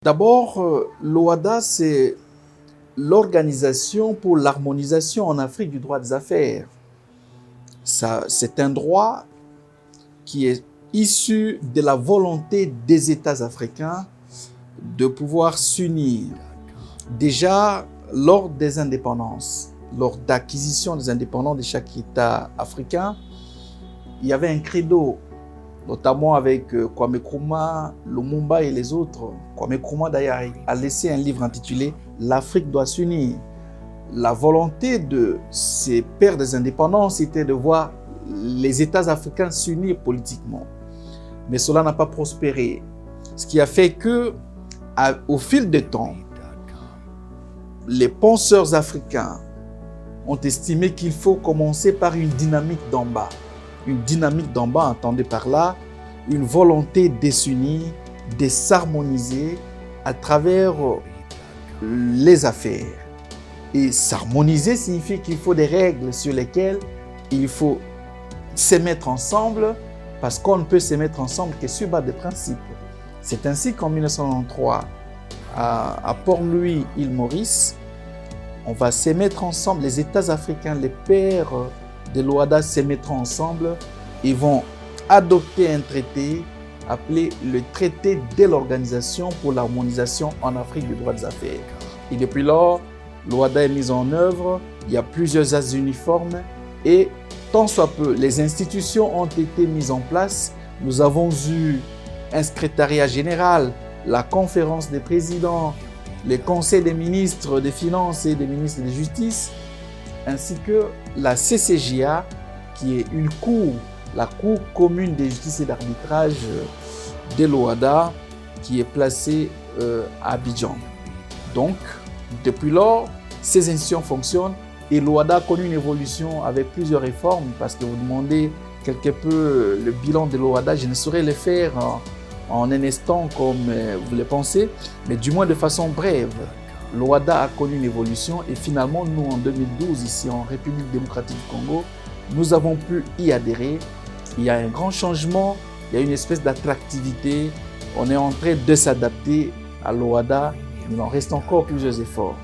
D'abord, l'OHADA, c'est l'Organisation pour l'harmonisation en Afrique du droit des affaires. C'est un droit qui est issu de la volonté des États africains de pouvoir s'unir. Déjà, lors des indépendances, lors d'acquisition des indépendances de chaque État africain, il y avait un credo, notamment avec Kwame Nkrumah, Lumumba et les autres. Kwame Nkrumah d'ailleurs a laissé un livre intitulé « L'Afrique doit s'unir ». La volonté de ces pères des indépendances était de voir les États africains s'unir politiquement. Mais cela n'a pas prospéré. Ce qui a fait que, au fil du temps, les penseurs africains ont estimé qu'il faut commencer par une dynamique d'en bas. Une dynamique d'en bas, entendez par là, une volonté de s'unir, de s'harmoniser à travers les affaires. Et s'harmoniser signifie qu'il faut des règles sur lesquelles il faut se mettre ensemble, parce qu'on ne peut se mettre ensemble que sur base de principes. C'est ainsi qu'en 1993, à Port-Louis, île Maurice, on va se mettre ensemble, les États africains, les pères de l'OHADA se mettront ensemble et vont adopter un traité appelé le traité de l'Organisation pour l'harmonisation en Afrique du droit des affaires. Et depuis lors, l'OHADA est mise en œuvre, il y a plusieurs as uniformes et tant soit peu, les institutions ont été mises en place. Nous avons eu un secrétariat général, la conférence des présidents, les conseils des ministres des Finances et des ministres de Justice, ainsi que la CCJA, qui est une cour, la Cour commune de justice et d'arbitrage de l'OHADA, qui est placée à Abidjan. Donc, depuis lors, ces institutions fonctionnent et l'OHADA a connu une évolution avec plusieurs réformes, parce que vous demandez quelque peu le bilan de l'OHADA, je ne saurais le faire en un instant comme vous le pensez, mais du moins de façon brève. L'OHADA a connu une évolution et finalement, nous, en 2012, ici en République démocratique du Congo, nous avons pu y adhérer. Il y a un grand changement, il y a une espèce d'attractivité. On est en train de s'adapter à l'OHADA, il en reste encore plusieurs efforts.